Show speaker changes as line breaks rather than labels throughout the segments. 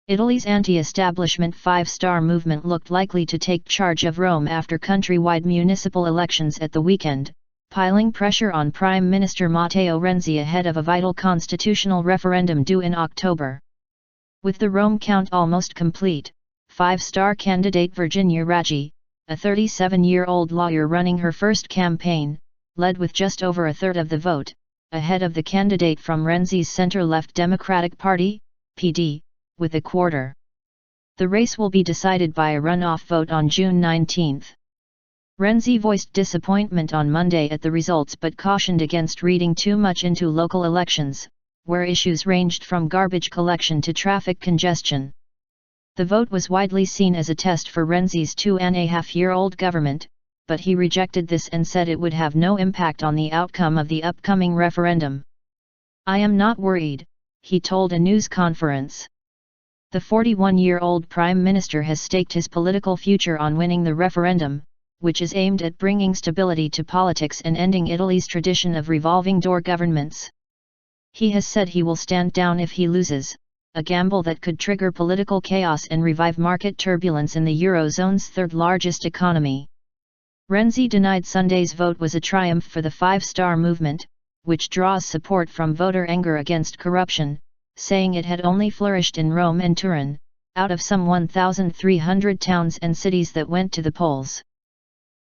Italy's anti-establishment five-star movement looked likely to take charge of Rome after countrywide municipal elections at the weekend, piling pressure on Prime Minister Matteo Renzi ahead of a vital constitutional referendum due in October. With the Rome count almost complete, five-star candidate Virginia Raggi, a 37-year-old lawyer running her first campaign, led with just over a third of the vote, ahead of the candidate from Renzi's center-left Democratic Party, PD, with a quarter. The race will be decided by a runoff vote on June 19. Renzi voiced disappointment on Monday at the results but cautioned against reading too much into local elections, where issues ranged from garbage collection to traffic congestion. The vote was widely seen as a test for Renzi's 2.5-year-old government, but he rejected this and said it would have no impact on the outcome of the upcoming referendum. "I am not worried," he told a news conference. The 41-year-old Prime Minister has staked his political future on winning the referendum, which is aimed at bringing stability to politics and ending Italy's tradition of revolving door governments. He has said he will stand down if he loses, a gamble that could trigger political chaos and revive market turbulence in the Eurozone's third-largest economy. Renzi denied Sunday's vote was a triumph for the five-star movement, which draws support from voter anger against corruption, saying it had only flourished in Rome and Turin, out of some 1,300 towns and cities that went to the polls.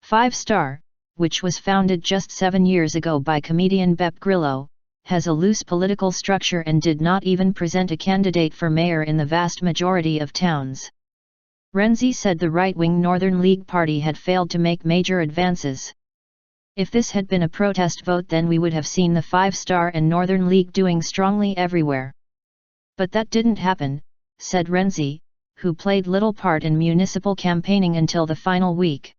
Five Star, which was founded just 7 years ago by comedian Beppe Grillo, has a loose political structure and did not even present a candidate for mayor in the vast majority of towns. Renzi said the right-wing Northern League party had failed to make major advances. "If this had been a protest vote, then we would have seen the Five Star and Northern League doing strongly everywhere. But that didn't happen," said Renzi, who played little part in municipal campaigning until the final week.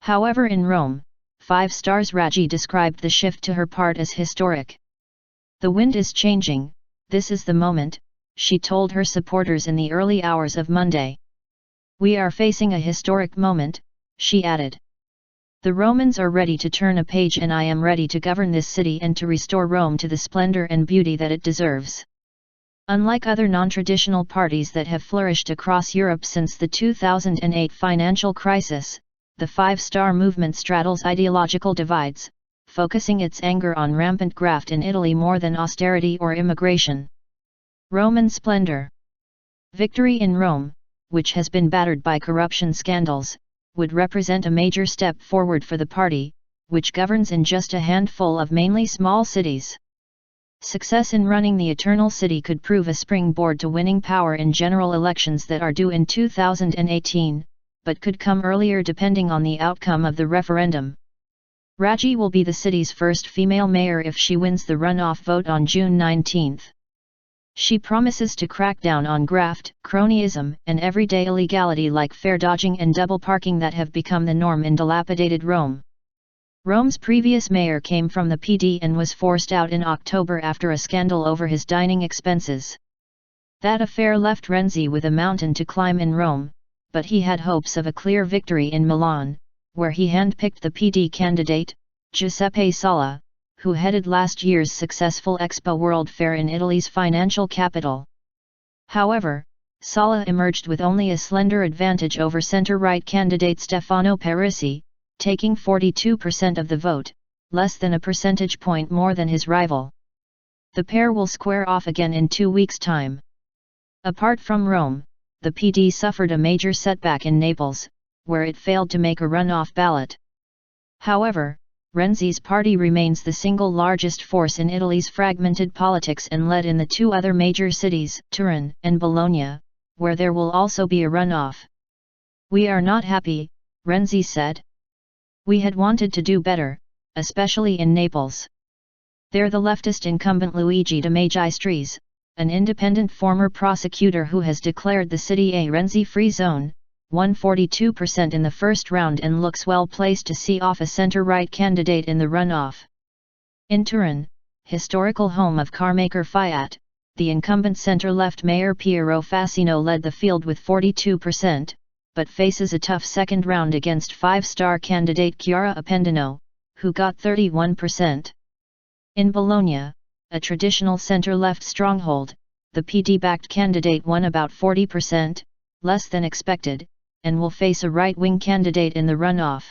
However, in Rome, Five Star's Raggi described the shift to her part as historic. "The wind is changing, this is the moment," she told her supporters in the early hours of Monday. "We are facing a historic moment," she added. "The Romans are ready to turn a page and I am ready to govern this city and to restore Rome to the splendor and beauty that it deserves." Unlike other non-traditional parties that have flourished across Europe since the 2008 financial crisis, the Five Star movement straddles ideological divides, focusing its anger on rampant graft in Italy more than austerity or immigration. Roman splendor. Victory in Rome, which has been battered by corruption scandals, would represent a major step forward for the party, which governs in just a handful of mainly small cities. Success in running the Eternal City could prove a springboard to winning power in general elections that are due in 2018, but could come earlier depending on the outcome of the referendum. Raggi will be the city's first female mayor if she wins the runoff vote on June 19. She promises to crack down on graft, cronyism, and everyday illegality like fare dodging and double parking that have become the norm in dilapidated Rome. Rome's previous mayor came from the PD and was forced out in October after a scandal over his dining expenses. That affair left Renzi with a mountain to climb in Rome, but he had hopes of a clear victory in Milan, where he handpicked the PD candidate, Giuseppe Sala, who headed last year's successful Expo World Fair in Italy's financial capital. However, Sala emerged with only a slender advantage over center-right candidate Stefano Parisi, taking 42% of the vote, less than a percentage point more than his rival. The pair will square off again in 2 weeks' time. Apart from Rome, the PD suffered a major setback in Naples, where it failed to make a runoff ballot. However, Renzi's party remains the single largest force in Italy's fragmented politics and led in the 2 other major cities, Turin and Bologna, where there will also be a runoff. "We are not happy," Renzi said. "We had wanted to do better, especially in Naples." There the leftist incumbent Luigi de Magistris, an independent former prosecutor who has declared the city a Renzi-free zone, won 42% in the first round and looks well placed to see off a center-right candidate in the runoff. In Turin, historical home of carmaker Fiat, the incumbent center-left mayor Piero Fassino led the field with 42%, but faces a tough second round against five-star candidate Chiara Appendino, who got 31%. In Bologna, a traditional center-left stronghold, the PD-backed candidate won about 40%, less than expected, and will face a right-wing candidate in the runoff.